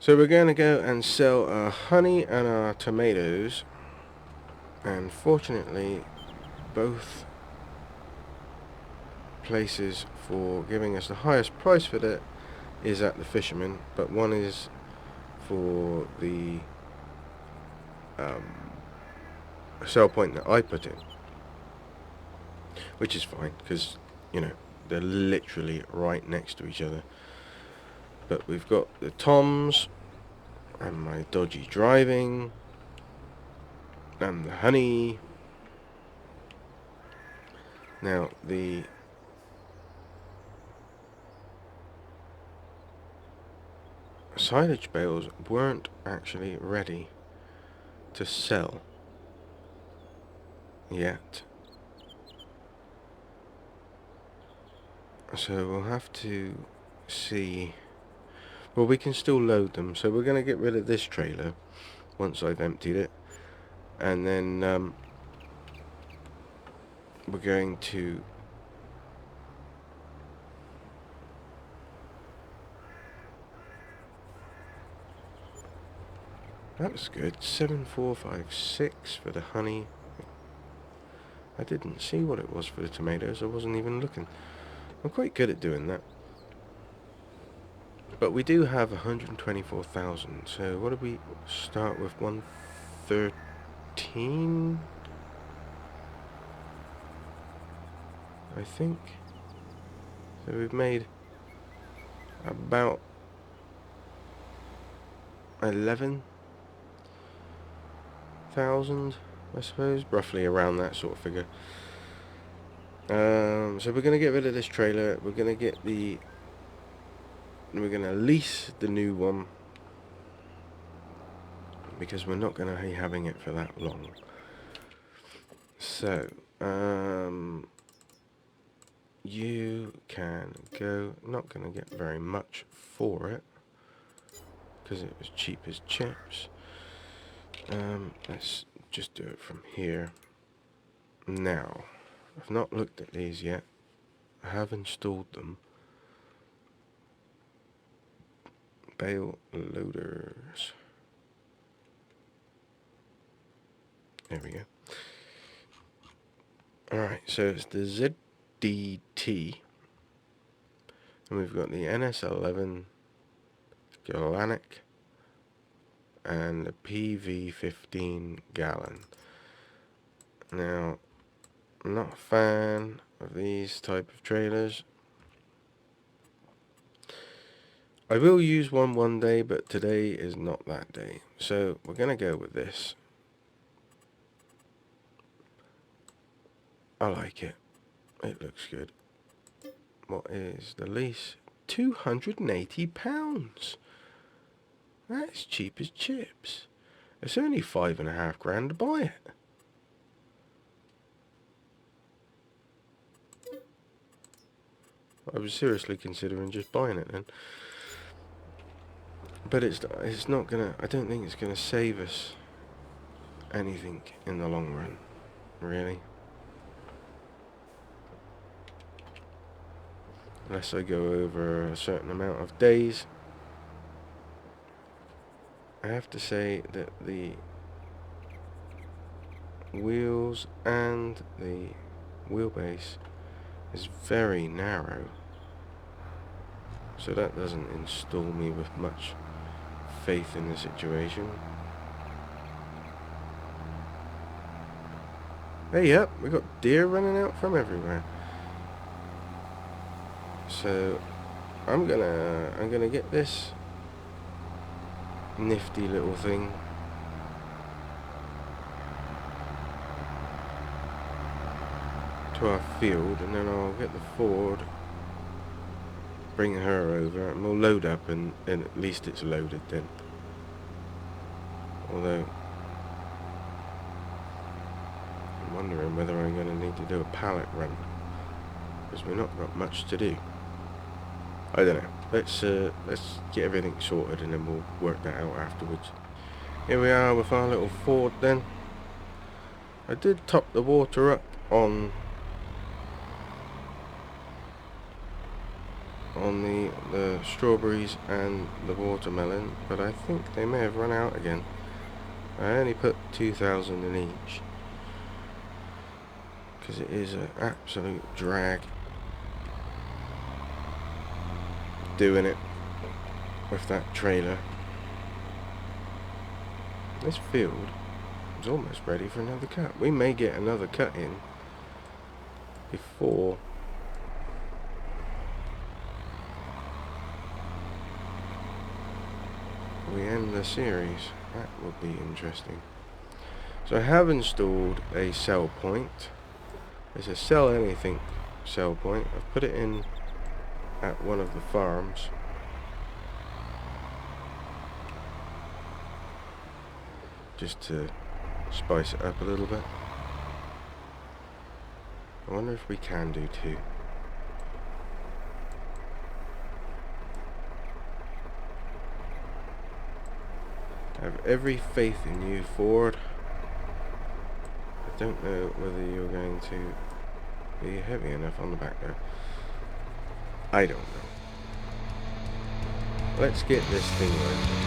So we're going to go and sell our honey and our tomatoes, and fortunately both places for giving us the highest price for that is at the fisherman, but one is for the sell point that I put in, which is fine because, you know, they're literally right next to each other. But we've got the toms and my dodgy driving and the honey. Now the silage bales weren't actually ready to sell yet, so we'll have to see. Well, we can still load them, so we're going to get rid of this trailer once I've emptied it, and then we're going to that was good. 7456 for the honey. I didn't see what it was for the tomatoes. I wasn't even looking. I'm quite good at doing that. But we do have 124,000. So what did we start with? 113, I think. So we've made about 11,000, I suppose, roughly around that sort of figure. So we're going to get rid of this trailer. We're going to lease the new one, because we're not going to be having it for that long. So you can go. Not going to get very much for it because it was cheap as chips. Let's just do it from here. Now, I've not looked at these yet. I have installed them. Bale loaders. There we go. Alright, so it's the ZDT. And we've got the NS11 Galanic and the PV15 gallon. Now, I'm not a fan of these type of trailers. I will use one day, but today is not that day. So we're going to go with this. I like it. It looks good. What is the lease? £280. That's cheap as chips. It's only £5.5 to buy it. I was seriously considering just buying it then. But it's not gonna. I don't think it's gonna save us anything in the long run, really. Unless I go over a certain amount of days. I have to say that the wheels and the wheelbase is very narrow, so that doesn't instill me with much faith in the situation. Hey, yep, we got deer running out from everywhere. So I'm gonna get this nifty little thing to our field, and then I'll get the Ford, bring her over, and we'll load up, and at least it's loaded then. Although I'm wondering whether I'm going to need to do a pallet run, because we've not got much to do. I don't know. Let's get everything sorted, and then we'll work that out afterwards. Here we are with our little Ford then. I did top the water up on on the strawberries and the watermelon, but I think they may have run out again. I only put 2,000 in each because it is an absolute drag doing it with that trailer. This field is almost ready for another cut. We may get another cut in before we end the series. That would be interesting. So I have installed a sell point. It's a sell anything sell point. I've put it in at one of the farms. Just to spice it up a little bit. I wonder if we can do two. I have every faith in you, Ford. I don't know whether you're going to be heavy enough on the back there. I don't know. Let's get this thing running.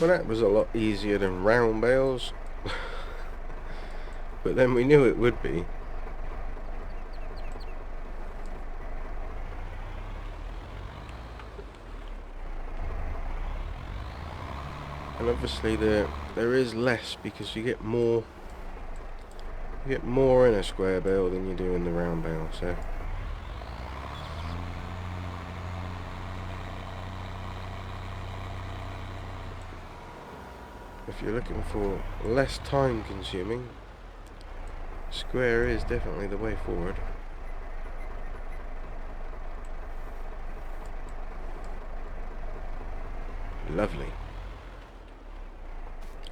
Well, that was a lot easier than round bales. But then we knew it would be. And obviously there is less because you get more in a square bale than you do in the round bale, so if you're looking for less time consuming, square is definitely the way forward. Lovely.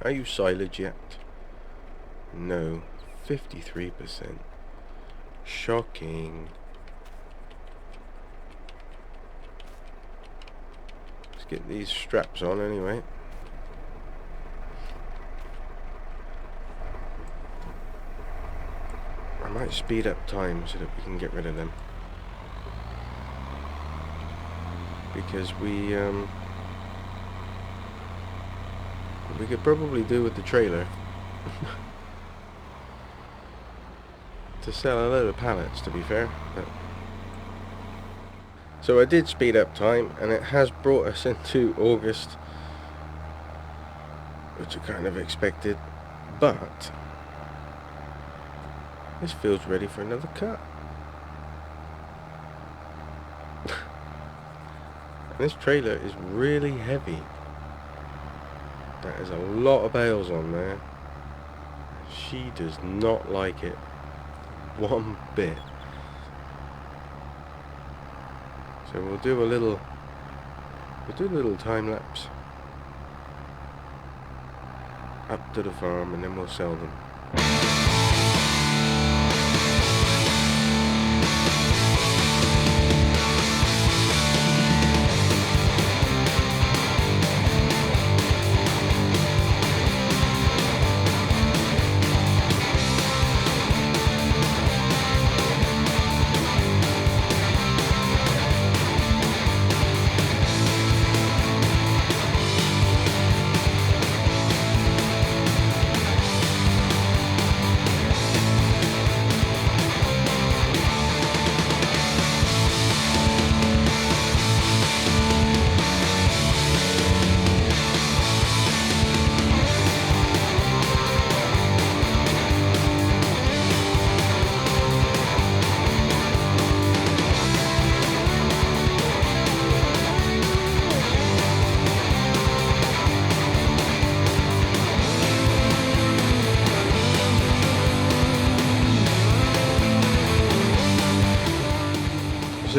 Are you silage yet? No. 53%. Shocking. Let's get these straps on anyway. I might speed up time so that we can get rid of them. Because we could probably do with the trailer to sell a load of pallets, to be fair. But so I did speed up time, and it has brought us into August, which I kind of expected, but this field's ready for another cut. And this trailer is really heavy. There's a lot of bales on there. She does not like it one bit. So we'll do a little time lapse up to the farm, and then we'll sell them.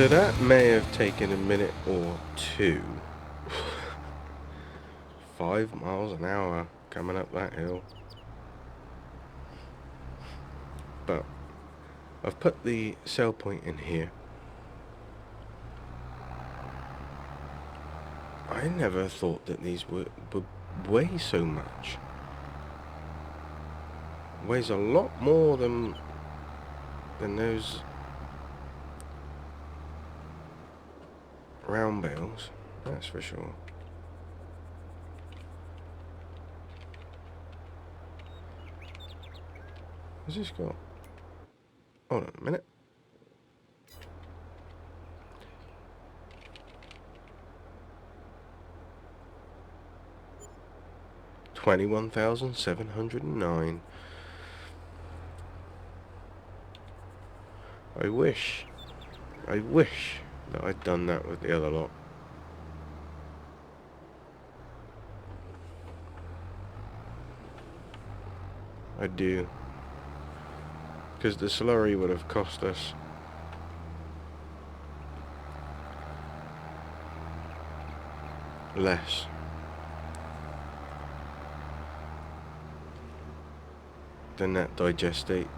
So that may have taken a minute or two. 5 miles an hour coming up that hill. But I've put the sell point in here. I never thought that these would weigh so much. Weighs a lot more than those round bales, that's for sure. What's this got? Hold on a minute. $21,709. I wish that I'd done that with the other lot. I do. Because the slurry would have cost us less. Than that digestate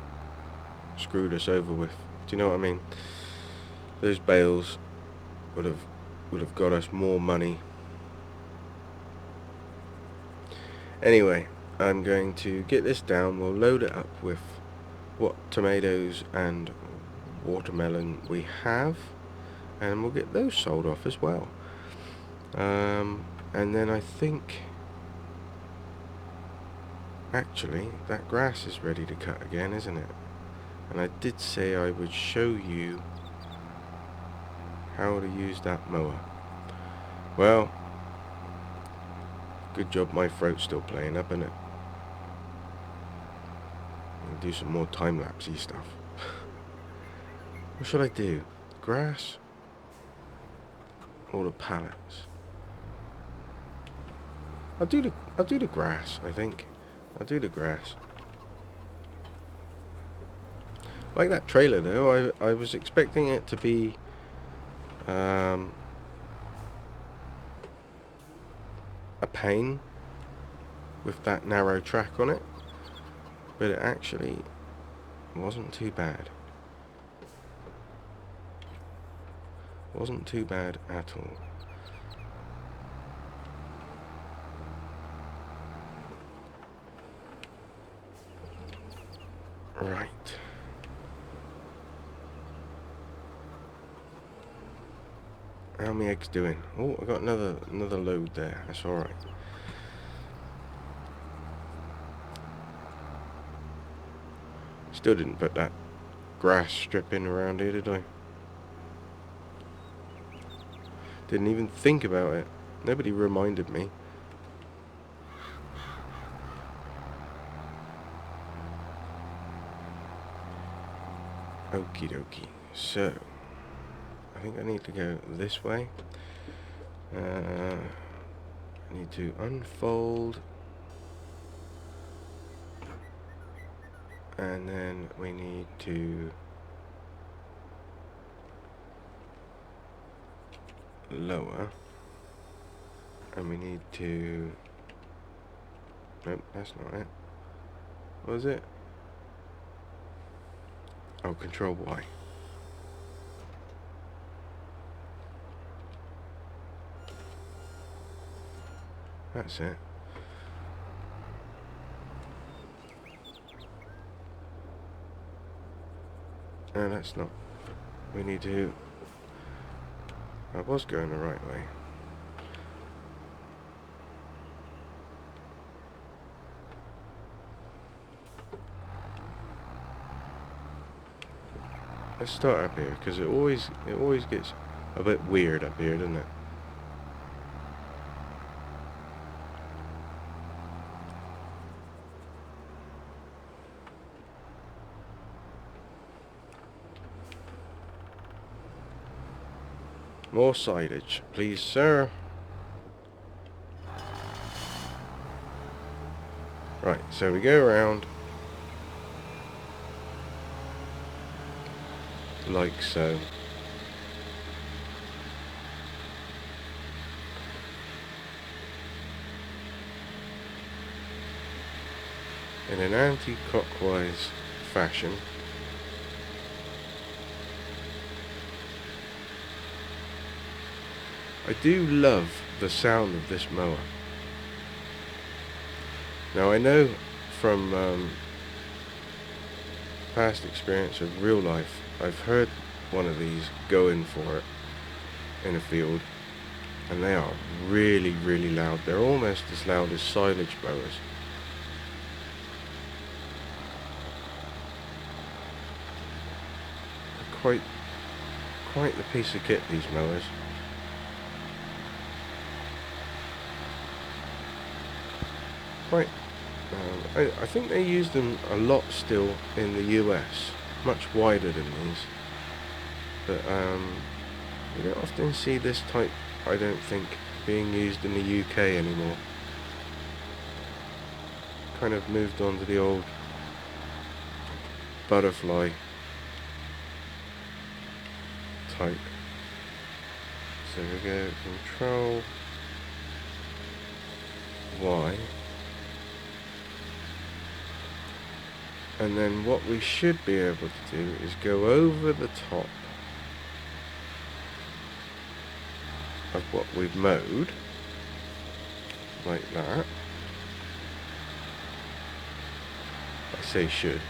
screwed us over with. Do you know what I mean? Those bales would have got us more money. Anyway, I'm going to get this down. We'll load it up with what tomatoes and watermelon we have, and we'll get those sold off as well. And then I think actually that grass is ready to cut again, isn't it? And I did say I would show you how to use that mower. Well, good job my throat's still playing up, isn't it? I'll do some more time-lapsey stuff. What should I do? Grass? Or the pallets? I'll do the grass, I think. I'll do the grass. Like that trailer though, I was expecting it to be a pain with that narrow track on it, but it actually wasn't too bad. Wasn't too bad at all. Right. How many eggs doing? Oh, I got another load there. That's all right. Still didn't put that grass strip in around here, did I? Didn't even think about it. Nobody reminded me. Okie dokie. So, I think I need to go this way. I need to unfold. And then we need to lower. And we need to... Nope, that's not it. What is it? Oh, Control Y. That's it. No, that's not. We need to... I was going the right way. Let's start up here, because it always gets a bit weird up here, doesn't it? More silage, please, sir. Right, so we go around like so. in an anti-clockwise fashion. I do love the sound of this mower. Now I know from past experience of real life, I've heard one of these going for it in a field, and they are really, really loud. They're almost as loud as silage mowers. They're quite the piece of kit, these mowers. I think they use them a lot still in the US, much wider than these, but you don't often see this type, I don't think, being used in the UK anymore. Kind of moved on to the old butterfly type. So we go Control Y, and then what we should be able to do is go over the top of what we've mowed, like that. I say should.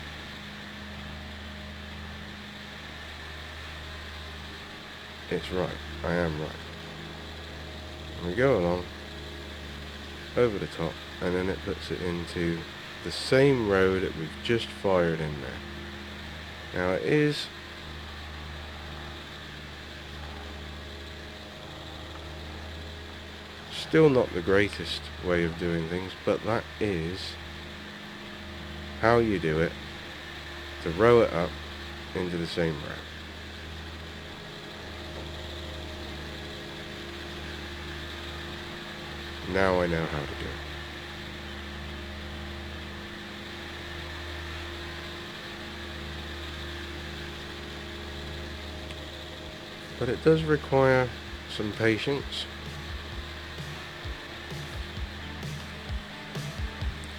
It's right, I am right. And we go along over the top, and then it puts it into the same row that we've just fired in there. Now it is still not the greatest way of doing things, but that is how you do it, to row it up into the same row. Now I know how to do it. But it does require some patience,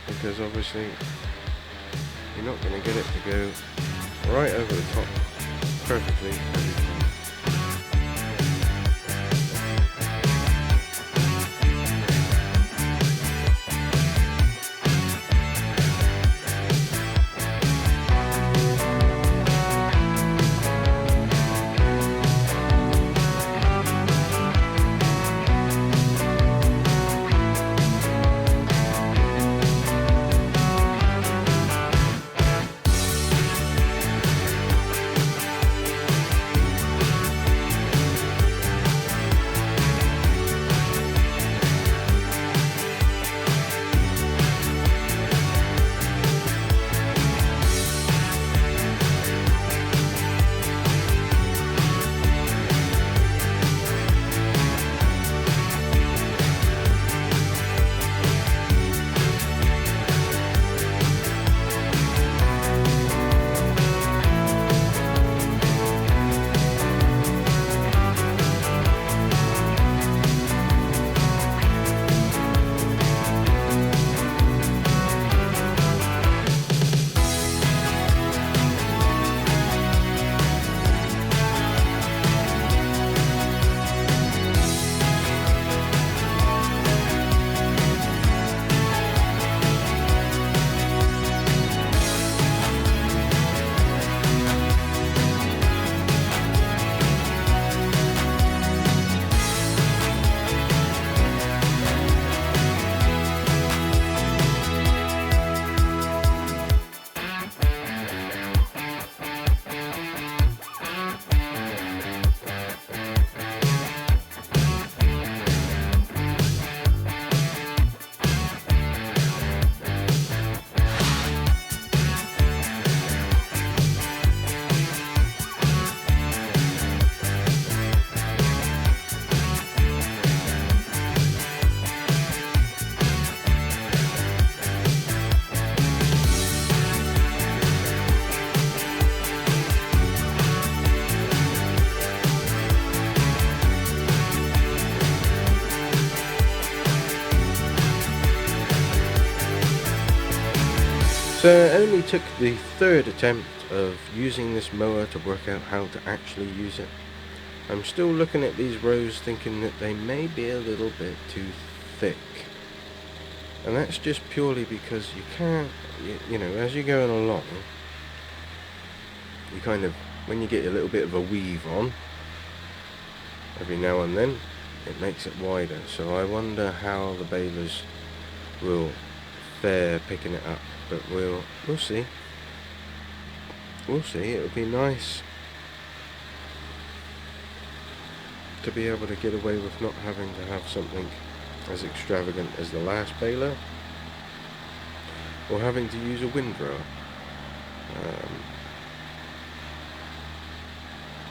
because obviously you're not going to get it to go right over the top perfectly every time. So it only took the third attempt of using this mower to work out how to actually use it. I'm still looking at these rows thinking that they may be a little bit too thick. And that's just purely because you can't, you know, as you're going along, you kind of, when you get a little bit of a weave on, every now and then, it makes it wider. So I wonder how the balers will fare picking it up, but we'll see. We'll see. It would be nice to be able to get away with not having to have something as extravagant as the last baler, or having to use a windrower.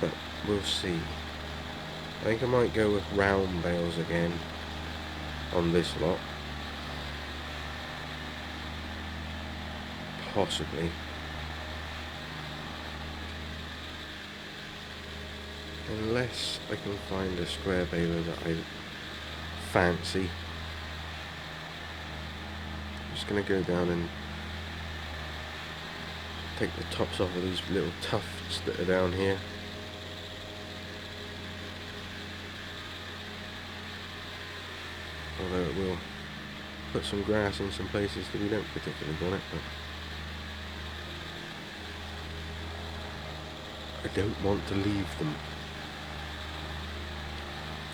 But we'll see. I think I might go with round bales again on this lot. Possibly. Unless I can find a square baler that I fancy. I'm just going to go down and take the tops off of these little tufts that are down here. Although it will put some grass in some places that we don't particularly want it, but I don't want to leave them.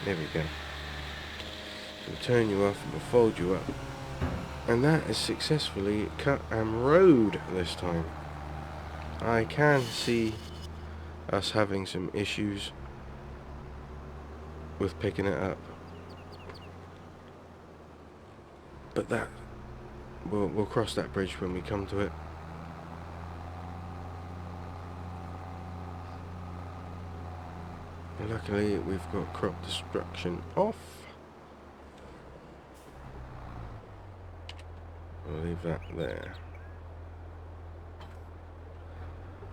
There we go. We'll turn you off and we'll fold you up. And that is successfully cut and rode this time. I can see us having some issues with picking it up. But that, we'll cross that bridge when we come to it. Luckily we've got crop destruction off. We'll leave that there.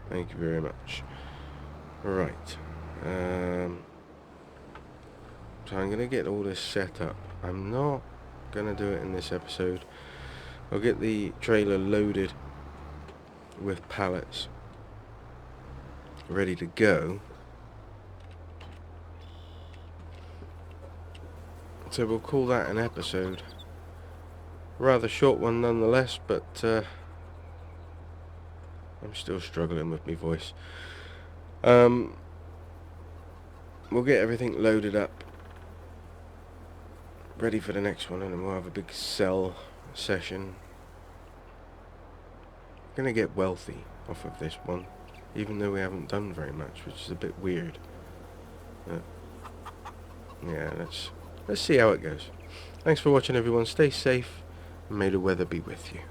Thank you very much. Right. So I'm going to get all this set up. I'm not going to do it in this episode. I'll get the trailer loaded with pallets ready to go. So we'll call that an episode. Rather short one nonetheless, but I'm still struggling with my voice. We'll get everything loaded up, ready for the next one, and then we'll have a big sell session. We're going to get wealthy off of this one, even though we haven't done very much, which is a bit weird. Yeah, let's see how it goes. Thanks for watching, everyone. Stay safe, and may the weather be with you.